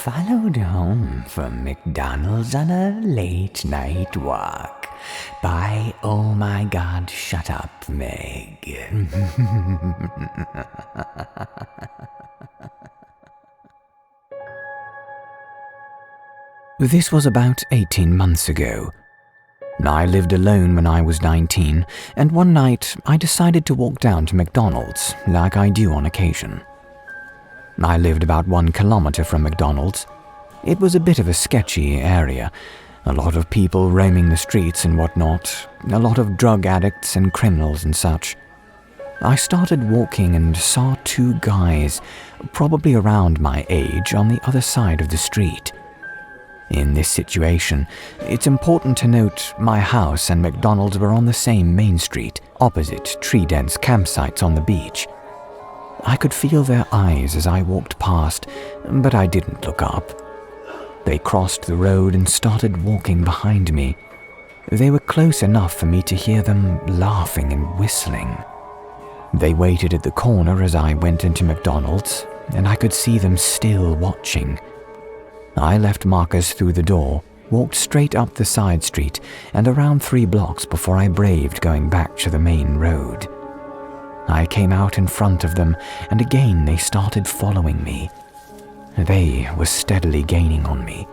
followed home from McDonald's on a late-night walk by, oh my God, shut up, Meg. This was about 18 months ago. I lived alone when I was 19, and one night I decided to walk down to McDonald's like I do on occasion. I lived about 1 kilometer from McDonald's. It was a bit of a sketchy area, a lot of people roaming the streets and whatnot, a lot of drug addicts and criminals and such. I started walking and saw 2 guys, probably around my age, on the other side of the street. In this situation, it's important to note my house and McDonald's were on the same main street, opposite tree-dense campsites on the beach. I could feel their eyes as I walked past, but I didn't look up. They crossed the road and started walking behind me. They were close enough for me to hear them laughing and whistling. They waited at the corner as I went into McDonald's, and I could see them still watching. I left markers through the door, walked straight up the side street, and around 3 blocks before I braved going back to the main road. I came out in front of them, and again they started following me. They were steadily gaining on me.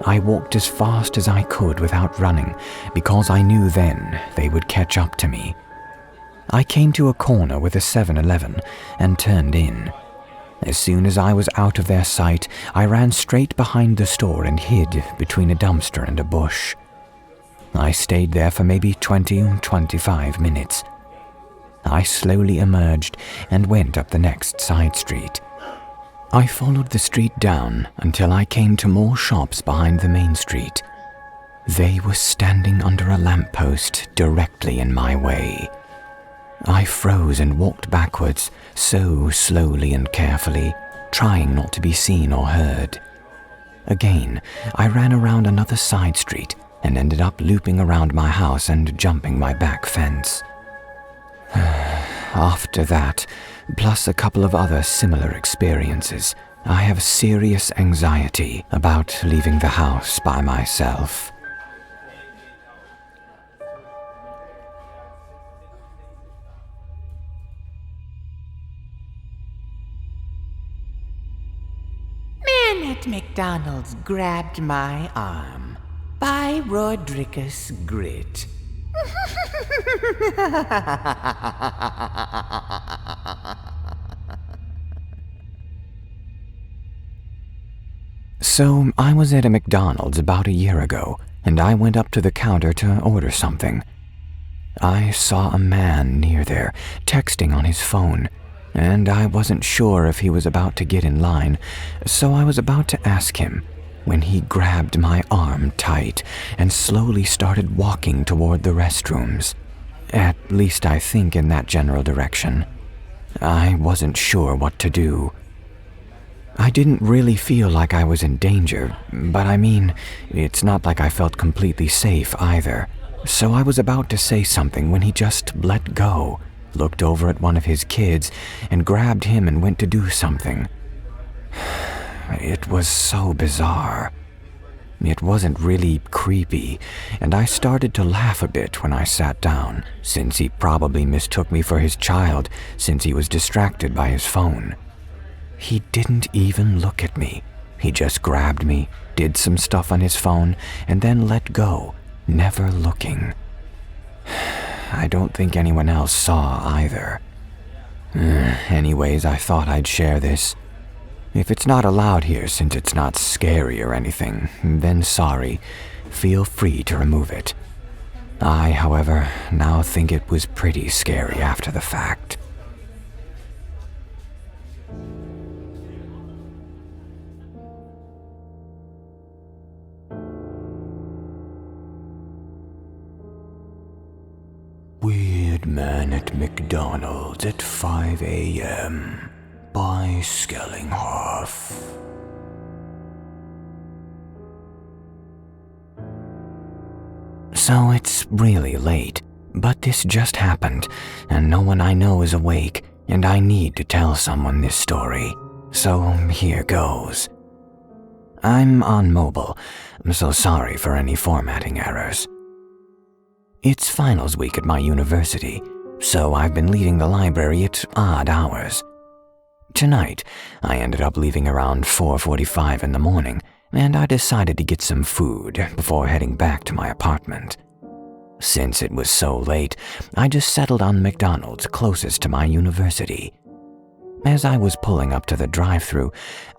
I walked as fast as I could without running, because I knew then they would catch up to me. I came to a corner with a 7-Eleven and turned in. As soon as I was out of their sight, I ran straight behind the store and hid between a dumpster and a bush. I stayed there for maybe 20 or 25 minutes. I slowly emerged and went up the next side street. I followed the street down until I came to more shops behind the main street. They were standing under a lamppost directly in my way. I froze and walked backwards, so slowly and carefully, trying not to be seen or heard. Again, I ran around another side street and ended up looping around my house and jumping my back fence. After that, plus a couple of other similar experiences, I have serious anxiety about leaving the house by myself. Man at McDonald's grabbed my arm by Rodriguez Grit. So I was at a McDonald's about a year ago, and I went up to the counter to order something. I saw a man near there, texting on his phone, and I wasn't sure if he was about to get in line, so I was about to ask him when he grabbed my arm tight and slowly started walking toward the restrooms. At least I think in that general direction. I wasn't sure what to do. I didn't really feel like I was in danger, but I mean, it's not like I felt completely safe either. So I was about to say something when he just let go, looked over at one of his kids, and grabbed him and went to do something. It was so bizarre. It wasn't really creepy, and I started to laugh a bit when I sat down, since he probably mistook me for his child since he was distracted by his phone. He didn't even look at me. He just grabbed me, did some stuff on his phone, and then let go, never looking. I don't think anyone else saw either. Anyways, I thought I'd share this. If it's not allowed here since it's not scary or anything, then sorry. Feel free to remove it. I, however, now think it was pretty scary after the fact. Weird Man at McDonald's at 5 a.m. by Skellinghoff. So it's really late, but this just happened, and no one I know is awake, and I need to tell someone this story. So here goes. I'm on mobile, so sorry for any formatting errors. It's finals week at my university, so I've been leaving the library at odd hours. Tonight, I ended up leaving around 4:45 in the morning, and I decided to get some food before heading back to my apartment. Since it was so late, I just settled on McDonald's closest to my university. As I was pulling up to the drive-thru,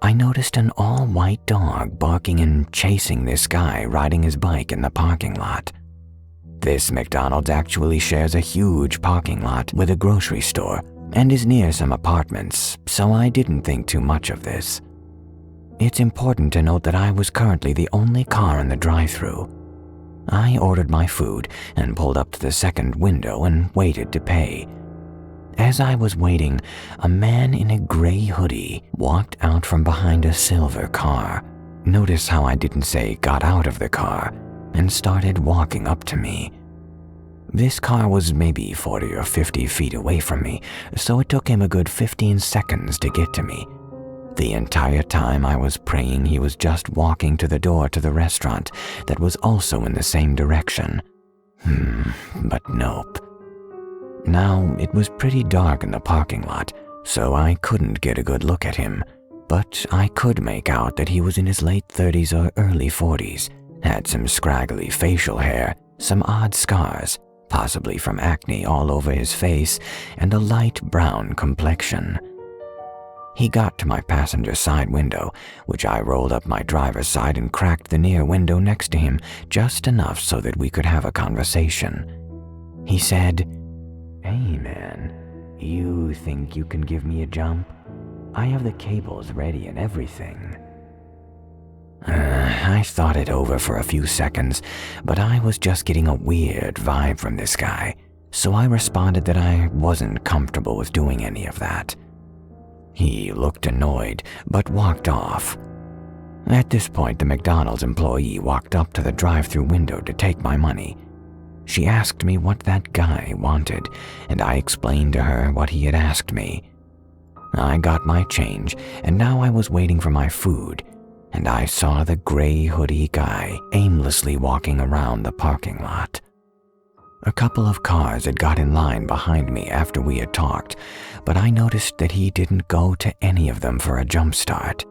I noticed an all-white dog barking and chasing this guy riding his bike in the parking lot. This McDonald's actually shares a huge parking lot with a grocery store and is near some apartments, so I didn't think too much of this. It's important to note that I was currently the only car in the drive-thru. I ordered my food and pulled up to the second window and waited to pay. As I was waiting, a man in a gray hoodie walked out from behind a silver car. Notice how I didn't say got out of the car, and started walking up to me. This car was maybe 40 or 50 feet away from me, so it took him a good 15 seconds to get to me. The entire time I was praying he was just walking to the door to the restaurant that was also in the same direction. But nope. Now, it was pretty dark in the parking lot, so I couldn't get a good look at him, but I could make out that he was in his late 30s or early 40s, had some scraggly facial hair, some odd scars, possibly from acne all over his face, and a light brown complexion. He got to my passenger side window, which I rolled up my driver's side and cracked the near window next to him just enough so that we could have a conversation. He said, "Hey man, you think you can give me a jump? I have the cables ready and everything." I thought it over for a few seconds, but I was just getting a weird vibe from this guy, so I responded that I wasn't comfortable with doing any of that. He looked annoyed, but walked off. At this point, the McDonald's employee walked up to the drive-thru window to take my money. She asked me what that guy wanted, and I explained to her what he had asked me. I got my change, and now I was waiting for my food, and I saw the gray hoodie guy aimlessly walking around the parking lot. A couple of cars had got in line behind me after we had talked, but I noticed that he didn't go to any of them for a jump start.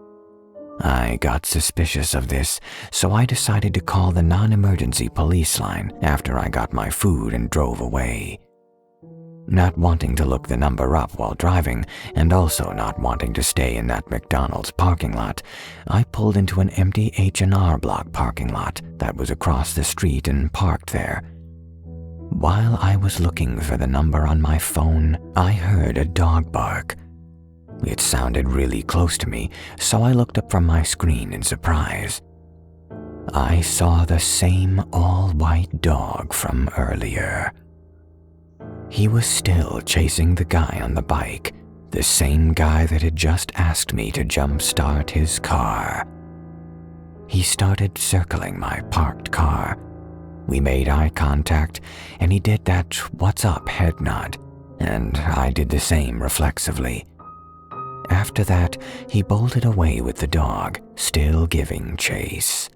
I got suspicious of this, so I decided to call the non-emergency police line after I got my food and drove away. Not wanting to look the number up while driving, and also not wanting to stay in that McDonald's parking lot, I pulled into an empty H&R Block parking lot that was across the street and parked there. While I was looking for the number on my phone, I heard a dog bark. It sounded really close to me, so I looked up from my screen in surprise. I saw the same all-white dog from earlier. He was still chasing the guy on the bike, the same guy that had just asked me to jumpstart his car. He started circling my parked car. We made eye contact, and he did that "what's up" head nod, and I did the same reflexively. After that, he bolted away with the dog, still giving chase.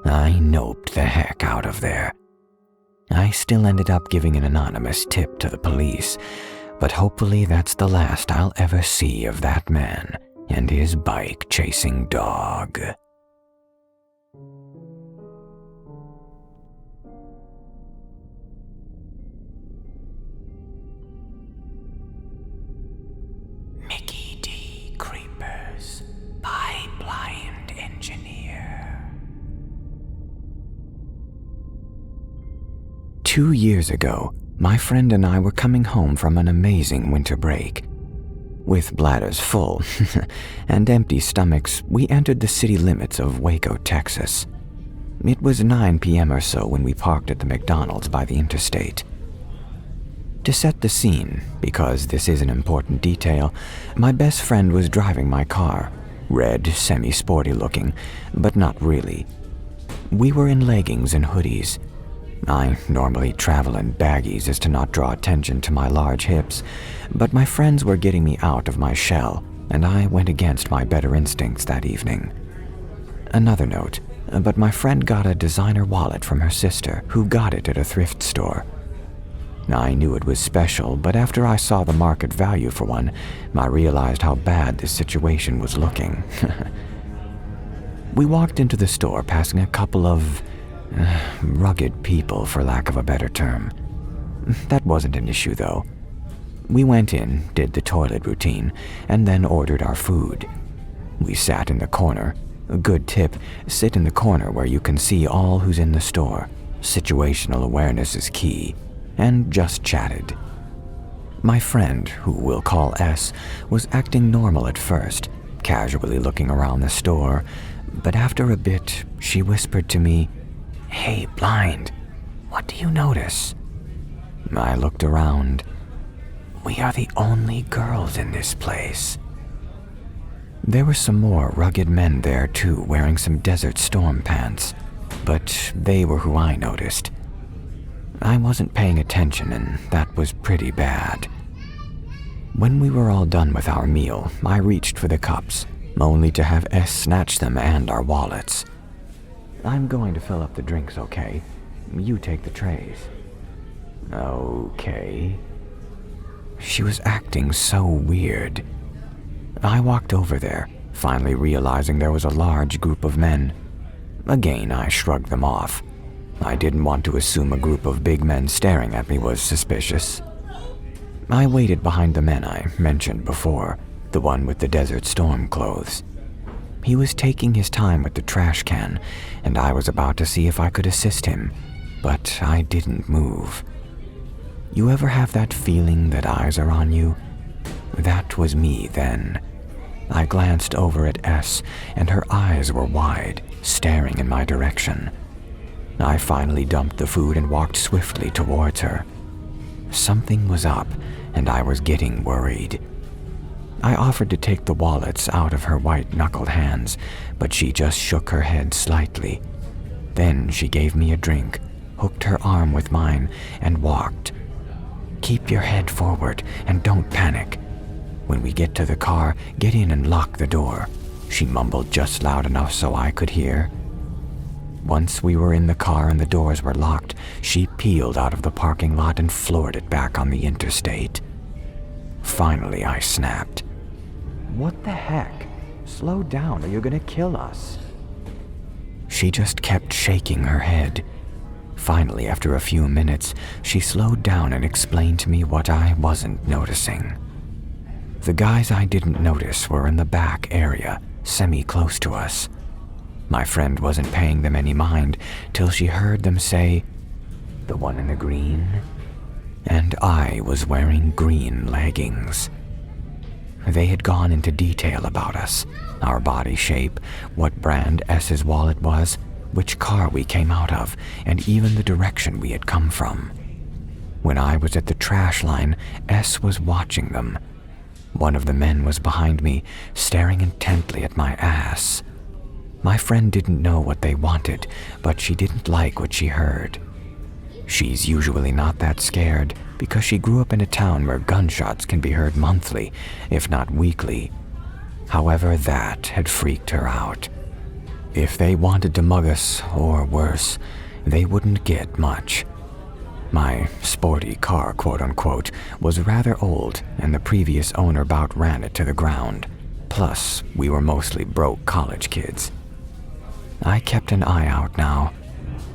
I noped the heck out of there. I still ended up giving an anonymous tip to the police, but hopefully that's the last I'll ever see of that man and his bike-chasing dog. Mickey D. Creepers by Blind Engineer. 2 years ago, my friend and I were coming home from an amazing winter break. With bladders full and empty stomachs, we entered the city limits of Waco, Texas. It was 9 p.m. or so when we parked at the McDonald's by the interstate. To set the scene, because this is an important detail, my best friend was driving my car, red, semi-sporty looking, but not really. We were in leggings and hoodies. I normally travel in baggies as to not draw attention to my large hips, but my friends were getting me out of my shell, and I went against my better instincts that evening. Another note, but my friend got a designer wallet from her sister, who got it at a thrift store. I knew it was special, but after I saw the market value for one, I realized how bad this situation was looking. We walked into the store, passing a couple of rugged people, for lack of a better term. That wasn't an issue, though. We went in, did the toilet routine, and then ordered our food. We sat in the corner. A good tip, sit in the corner where you can see all who's in the store. Situational awareness is key. And just chatted. My friend, who we'll call S, was acting normal at first, casually looking around the store, but after a bit, she whispered to me, "Hey, blind, what do you notice?" I looked around. We are the only girls in this place. There were some more rugged men there too, wearing some Desert Storm pants, but they were who I noticed. I wasn't paying attention, and that was pretty bad. When we were all done with our meal, I reached for the cups, only to have S snatch them and our wallets. "I'm going to fill up the drinks, okay? You take the trays." "Okay." She was acting so weird. I walked over there, finally realizing there was a large group of men. Again, I shrugged them off. I didn't want to assume a group of big men staring at me was suspicious. I waited behind the men I mentioned before, the one with the Desert Storm clothes. He was taking his time with the trash can, and I was about to see if I could assist him, but I didn't move. You ever have that feeling that eyes are on you? That was me then. I glanced over at S, and her eyes were wide, staring in my direction. I finally dumped the food and walked swiftly towards her. Something was up, and I was getting worried. I offered to take the wallets out of her white-knuckled hands, but she just shook her head slightly. Then she gave me a drink, hooked her arm with mine, and walked. "Keep your head forward and don't panic. When we get to the car, get in and lock the door," she mumbled just loud enough so I could hear. Once we were in the car and the doors were locked, she peeled out of the parking lot and floored it back on the interstate. Finally, I snapped. "What the heck? Slow down or you're gonna kill us." She just kept shaking her head. Finally, after a few minutes, she slowed down and explained to me what I wasn't noticing. The guys I didn't notice were in the back area, semi-close to us. My friend wasn't paying them any mind till she heard them say, "The one in the green?" And I was wearing green leggings. They had gone into detail about us, our body shape, what brand S's wallet was, which car we came out of, and even the direction we had come from. When I was at the trash line, S was watching them. One of the men was behind me, staring intently at my ass. My friend didn't know what they wanted, but she didn't like what she heard. She's usually not that scared because she grew up in a town where gunshots can be heard monthly, if not weekly. However, that had freaked her out. If they wanted to mug us, or worse, they wouldn't get much. My sporty car, quote-unquote, was rather old, and the previous owner about ran it to the ground. Plus, we were mostly broke college kids. I kept an eye out now.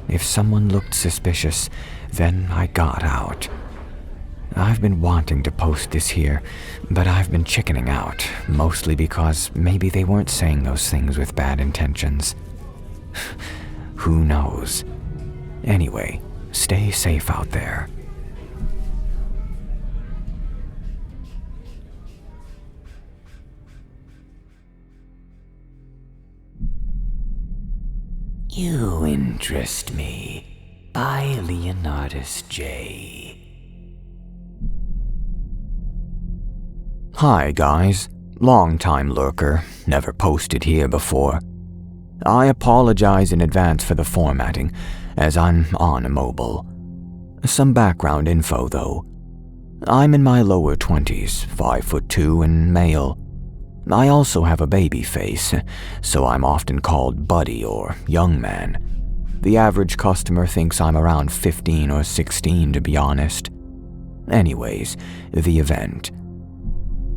If someone looked suspicious, then I got out. I've been wanting to post this here, but I've been chickening out, mostly because maybe they weren't saying those things with bad intentions. Who knows? Anyway, stay safe out there. You Interest Me by Leonardus J. Hi guys, long-time lurker, never posted here before. I apologize in advance for the formatting, as I'm on a mobile. Some background info though. I'm in my lower 20s, 5'2" and male. I also have a baby face, so I'm often called Buddy or Young Man. The average customer thinks I'm around 15 or 16, to be honest. Anyways, the event.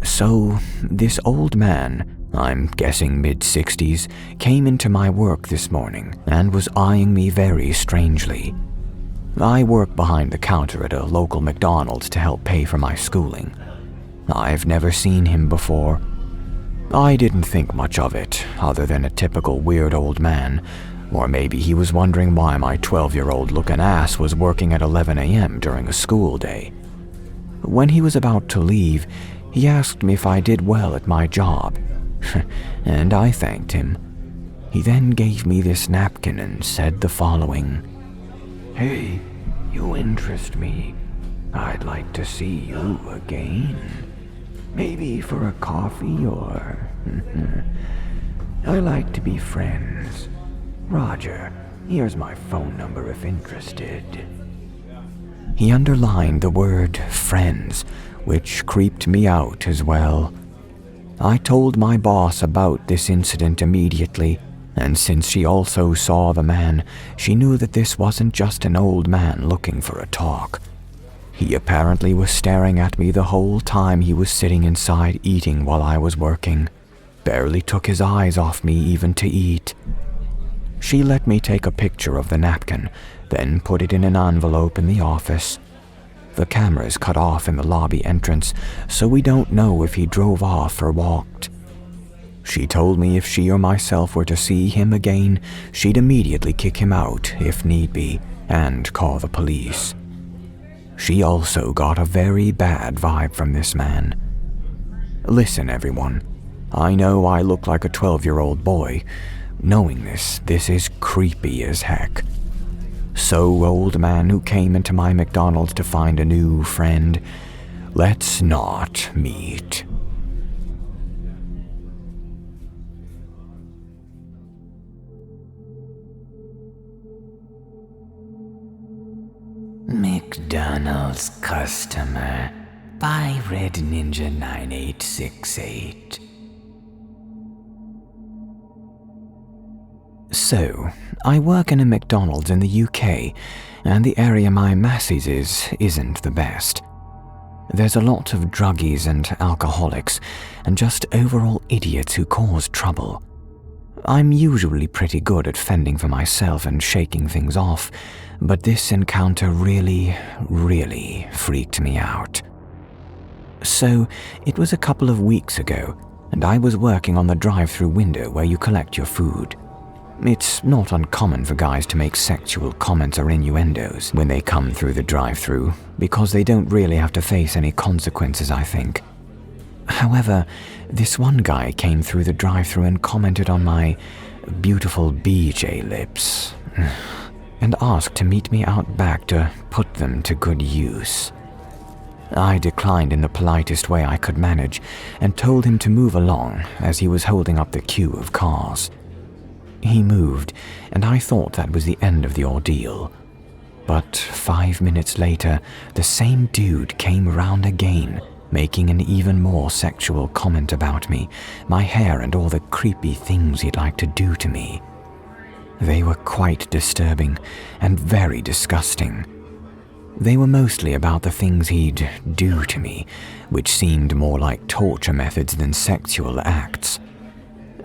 So, this old man, I'm guessing mid-60s, came into my work this morning and was eyeing me very strangely. I work behind the counter at a local McDonald's to help pay for my schooling. I've never seen him before. I didn't think much of it, other than a typical weird old man, or maybe he was wondering why my 12-year-old looking ass was working at 11 a.m. during a school day. When he was about to leave, he asked me if I did well at my job, and I thanked him. He then gave me this napkin and said the following: "Hey, you interest me. I'd like to see you again. Maybe for a coffee or... I like to be friends. Roger, here's my phone number if interested." He underlined the word friends, which creeped me out as well. I told my boss about this incident immediately, and since she also saw the man, she knew that this wasn't just an old man looking for a talk. He apparently was staring at me the whole time he was sitting inside eating while I was working. Barely took his eyes off me even to eat. She let me take a picture of the napkin, then put it in an envelope in the office. The camera's cut off in the lobby entrance, so we don't know if he drove off or walked. She told me if she or myself were to see him again, she'd immediately kick him out if need be, and call the police. She also got a very bad vibe from this man. Listen, everyone. I know I look like a 12-year-old boy. Knowing this is creepy as heck. So, old man who came into my McDonald's to find a new friend, let's not meet. McDonald's customer by Red Ninja 9868. So, I work in a McDonald's in the UK, and the area my masses isn't the best. There's a lot of druggies and alcoholics, and just overall idiots who cause trouble. I'm usually pretty good at fending for myself and shaking things off, but this encounter really freaked me out. So, it was a couple of weeks ago, and I was working on the drive-thru window where you collect your food. It's not uncommon for guys to make sexual comments or innuendos when they come through the drive-thru, because they don't really have to face any consequences, I think. However, this one guy came through the drive-thru and commented on my beautiful BJ lips, and asked to meet me out back to put them to good use. I declined in the politest way I could manage and told him to move along as he was holding up the queue of cars. He moved, and I thought that was the end of the ordeal. But 5 minutes later, the same dude came around again, making an even more sexual comment about me, my hair, and all the creepy things he'd like to do to me. They were quite disturbing and very disgusting. They were mostly about the things he'd do to me, which seemed more like torture methods than sexual acts.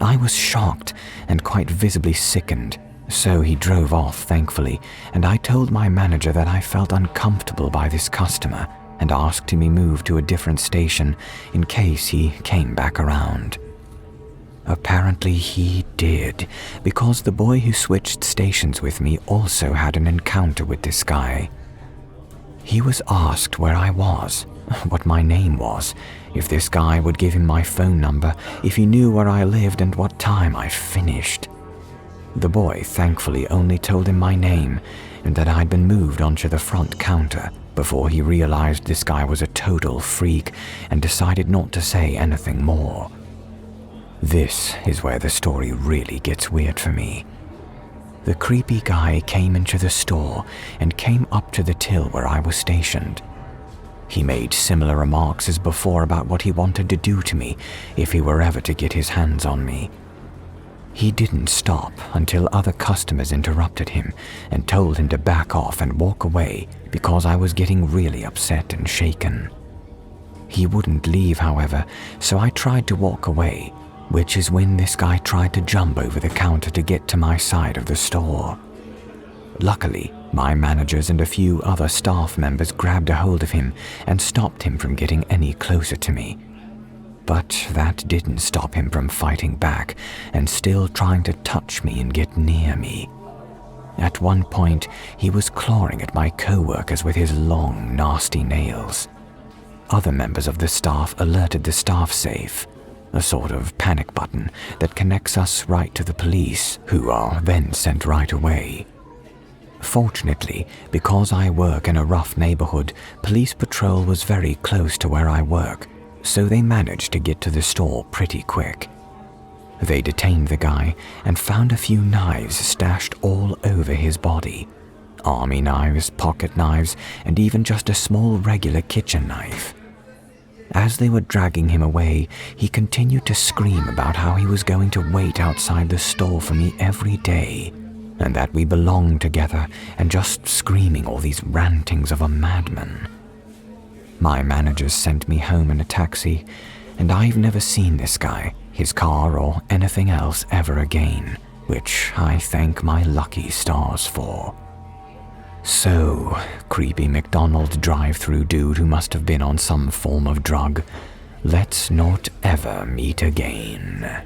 I was shocked and quite visibly sickened, so he drove off, thankfully, and I told my manager that I felt uncomfortable by this customer and asked him to move to a different station in case he came back around. Apparently he did, because the boy who switched stations with me also had an encounter with this guy. He was asked where I was, what my name was, if this guy would give him my phone number, if he knew where I lived and what time I finished. The boy thankfully only told him my name and that I'd been moved onto the front counter before he realized this guy was a total freak and decided not to say anything more. This is where the story really gets weird for me. The creepy guy came into the store and came up to the till where I was stationed. He made similar remarks as before about what he wanted to do to me if he were ever to get his hands on me. He didn't stop until other customers interrupted him and told him to back off and walk away because I was getting really upset and shaken. He wouldn't leave, however, so I tried to walk away, which is when this guy tried to jump over the counter to get to my side of the store. Luckily, my managers and a few other staff members grabbed a hold of him and stopped him from getting any closer to me. But that didn't stop him from fighting back and still trying to touch me and get near me. At one point, he was clawing at my co-workers with his long, nasty nails. Other members of the staff alerted the staff safe, a sort of panic button that connects us right to the police, who are then sent right away. Fortunately, because I work in a rough neighborhood, police patrol was very close to where I work, so they managed to get to the store pretty quick. They detained the guy and found a few knives stashed all over his body. Army knives, pocket knives, and even just a small regular kitchen knife. As they were dragging him away, he continued to scream about how he was going to wait outside the store for me every day, and that we belonged together, and just screaming all these rantings of a madman. My managers sent me home in a taxi, and I've never seen this guy, his car, or anything else ever again, which I thank my lucky stars for. So, creepy McDonald's drive-thru dude who must have been on some form of drug, let's not ever meet again.